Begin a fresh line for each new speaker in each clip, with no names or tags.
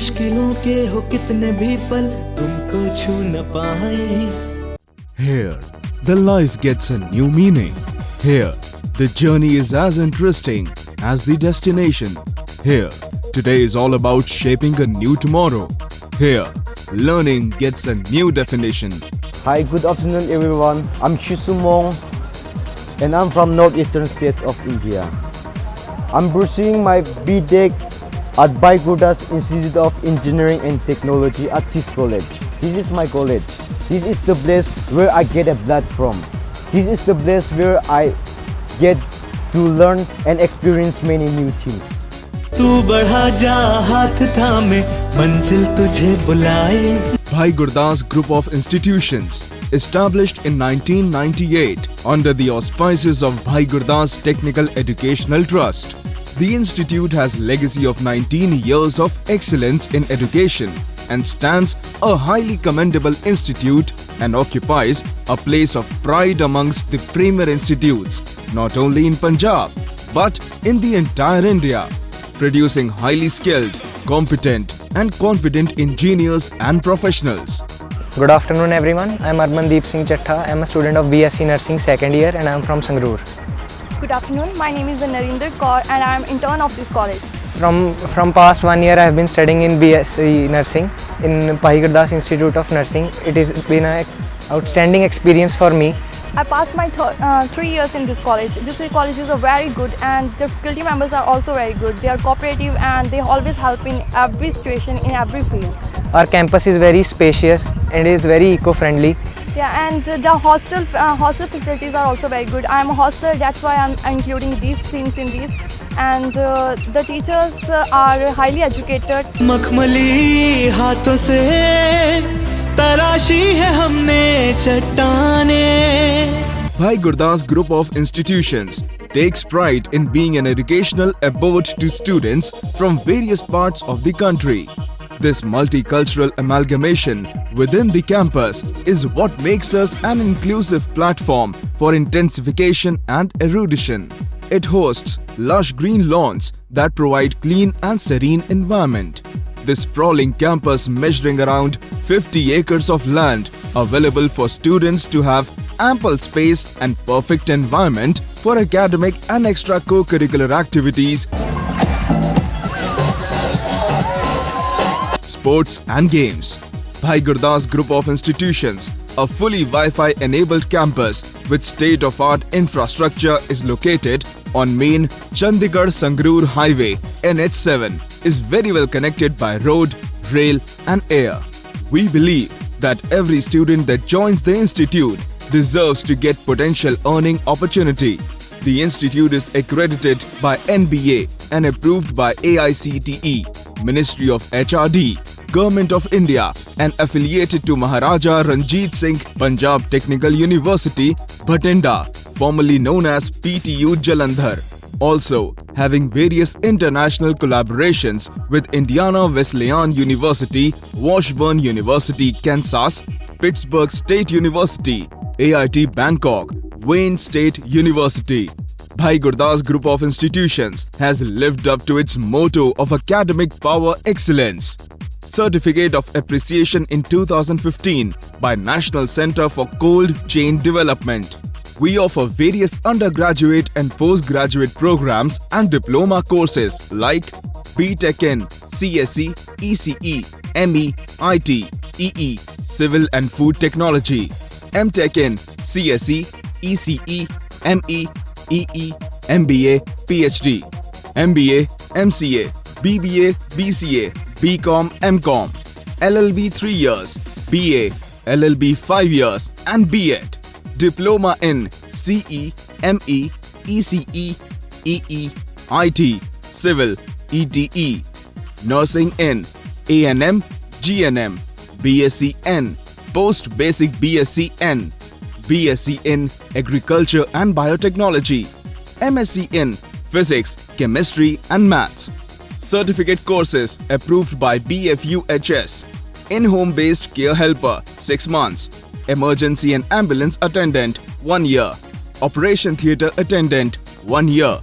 मुश्किलों के हो कितने भी पल तुमको छू न पाए।
Here, the life gets a new meaning. Here, the journey is as interesting as the destination. Here, today is all about shaping a new tomorrow. Here, learning gets a new definition.
Hi, good afternoon everyone. I'm Shisumong and I'm from northeastern states of India. I'm pursuing my B.Tech at Bhai Gurdas Institute of Engineering and Technology at this college. This is my college. This is the place where I get a blood from. This is the place where I get to learn and experience many new things.
तू बढ़ा जा हाथ थामे मंजिल तुझे बुलाए।
Bhai Gurdas Group of Institutions, established in 1998 under the auspices of Bhai Gurdas Technical Educational Trust. The institute has legacy of 19 years of excellence in education and stands a highly commendable institute and occupies a place of pride amongst the premier institutes, not only in Punjab, but in the entire India, producing highly skilled, competent and confident engineers and professionals.
Good afternoon everyone, I am Armandeep Singh Chattha. I am a student of BSc Nursing second year and I am from Sangrur.
Good afternoon, my name is Narinder Kaur and I am intern of this college.
From past 1 year I have been studying in BSc Nursing in Bhai Gurdas Institute of Nursing. It has been an outstanding experience for me.
I passed my 3 years in this college. This college is very good and the faculty members are also very good. They are cooperative and they always help in every situation, in every field.
Our campus is very spacious and is very eco-friendly.
Yeah, and the hostel facilities are also very good. I am a hostler, that's why I am including these things in this. And the teachers are highly educated.
मखमली हाथों से तराशी है हमने चट्टाने।
Bhai Gurdas Group of Institutions takes pride in being an educational abode to students from various parts of the country. This multicultural amalgamation within the campus is what makes us an inclusive platform for intensification and erudition. It hosts lush green lawns that provide clean and serene environment. This sprawling campus measuring around 50 acres of land available for students to have ample space and perfect environment for academic and extra-curricular activities, sports and games. Bhai Gurdas Group of Institutions, a fully Wi-Fi enabled campus with state-of-art infrastructure, is located on main Chandigarh-Sangrur Highway NH7, is very well connected by road, rail and air. We believe that every student that joins the institute deserves to get potential earning opportunity. The institute is accredited by NBA and approved by AICTE, Ministry of HRD, Government of India and affiliated to Maharaja Ranjit Singh Punjab Technical University, Bhatinda, formerly known as PTU Jalandhar. Also having various international collaborations with Indiana Wesleyan University, Washburn University, Kansas, Pittsburgh State University, AIT Bangkok, Wayne State University. Bhai Gurdas Group of Institutions has lived up to its motto of academic power excellence. Certificate of Appreciation in 2015 by National Center for Cold Chain Development. We offer various undergraduate and postgraduate programs and diploma courses like B.Tech in CSE, ECE, ME, IT, EE, Civil and Food Technology, M.Tech in CSE, ECE, ME, EE, MBA, PhD, MBA, MCA, BBA, BCA, BCom, MCom, LLB 3 years, BA, LLB 5 years and B.Ed. Diploma in CE, ME, ECE, EE, IT, Civil, ETE. Nursing in A&M, GNM, BSc N, Post Basic BSc N, BSc in Agriculture and Biotechnology, MSc in Physics, Chemistry and Maths. Certificate courses approved by BFUHS. In-home based care helper 6 months. Emergency and ambulance attendant 1 year. Operation theatre attendant 1 year.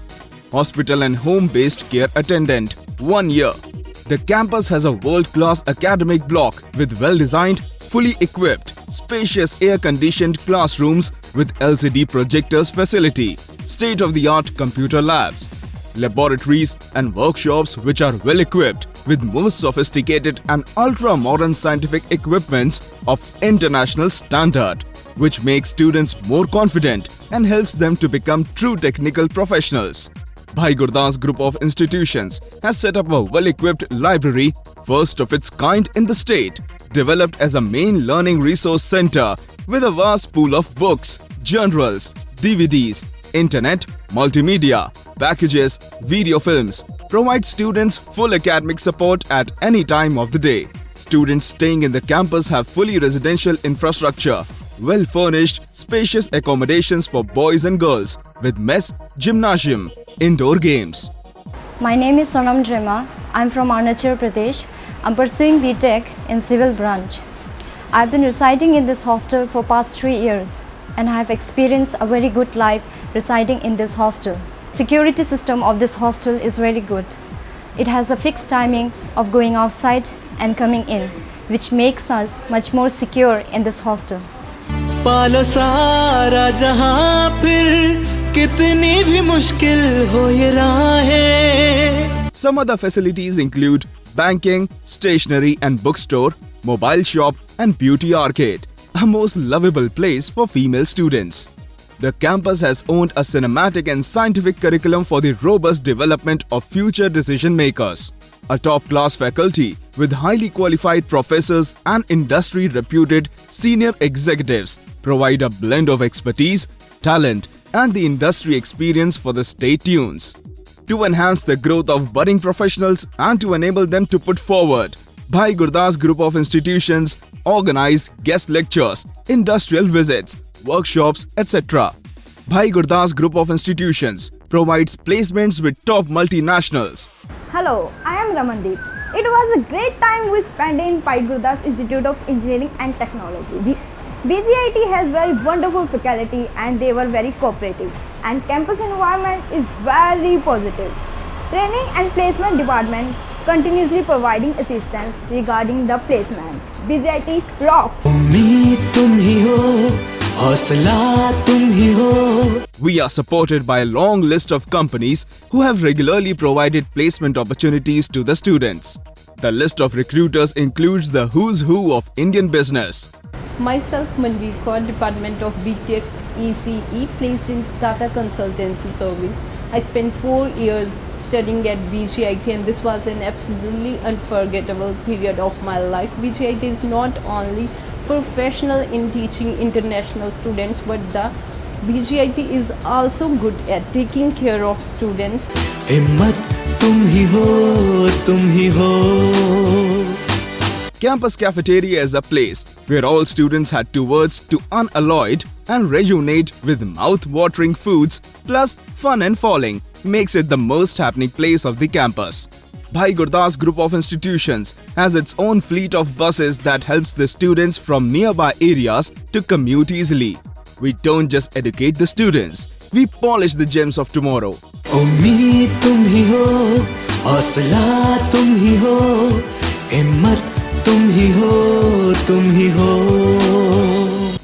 Hospital and home based care attendant 1 year. The campus has a world-class academic block with well-designed, fully equipped, spacious air-conditioned classrooms with LCD projectors facility, state-of-the-art computer labs, laboratories and workshops which are well-equipped with most sophisticated and ultra-modern scientific equipments of international standard, which makes students more confident and helps them to become true technical professionals. Bhai Gurdas Group of Institutions has set up a well-equipped library, first of its kind in the state, developed as a main learning resource center with a vast pool of books, journals, DVDs, internet, multimedia, packages, video films, provides students full academic support at any time of the day. Students staying in the campus have fully residential infrastructure, well-furnished, spacious accommodations for boys and girls with mess, gymnasium, indoor games.
My name is Sonam Drema. I'm from Arunachal Pradesh. I'm pursuing BTech in Civil branch. I've been residing in this hostel for past 3 years and I have experienced a very good life residing in this hostel. Security system of this hostel is very good. It has a fixed timing of going outside and coming in, which makes us much more secure in this hostel.
पालो सारा जहां फिर कितनी भी मुश्किल हो ये राहें.
Some other facilities include banking, stationery and bookstore, mobile shop and beauty arcade, a most lovable place for female students. The campus has owned a cinematic and scientific curriculum for the robust development of future decision makers. A top-class faculty with highly qualified professors and industry-reputed senior executives provide a blend of expertise, talent and the industry experience for the state tunes. To enhance the growth of budding professionals and to enable them to put forward, Bhai Gurdas Group of Institutions organize guest lectures, industrial visits, workshops, etc. Bhai Gurdas Group of Institutions provides placements with top multinationals.
Hello, I am Ramandeep. It was a great time we spent in Bhai Gurdas Institute of Engineering and Technology. BGIT has very wonderful faculty and they were very cooperative, and campus environment is very positive. Training and placement department continuously providing assistance regarding the placement. BGIT rocks.
उम्मीद तुम ही हो, हौसला तुम ही हो.
We are supported by a long list of companies who have regularly provided placement opportunities to the students. The list of recruiters includes the who's who of Indian business.
Myself, Manveer Kaur, Department of BTech ECE, placed in Tata Consultancy Service. I spent 4 years studying at BGIT and this was an absolutely unforgettable period of my life. BGIT is not only professional in teaching international students, but the BGIT is also good at taking care of students.
हिम्मत तुम ही हो, तुम ही हो.
Campus cafeteria is a place where all students had towards to unalloyed and rejuvenate with mouth-watering foods plus fun and falling makes it the most happening place of the campus. Bhai Gurdas Group of Institutions has its own fleet of buses that helps the students from nearby areas to commute easily. We don't just educate the students, we polish the gems of tomorrow.
उम्मीद तुम ही हो, हौसला तुम ही हो, हिम्मत तुम ही हो, तुम ही हो.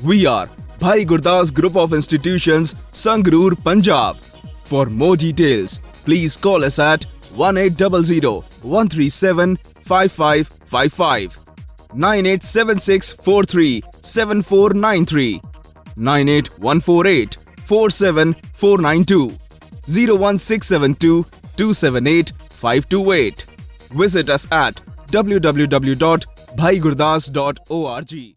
We are Bhai Gurdas Group of Institutions, Sangrur, Punjab. For more details, please call us at 1800 137 5555, 9876 43 7493, 98148 47492, 01672 278 528. Visit us at www.bhaigurdas.org.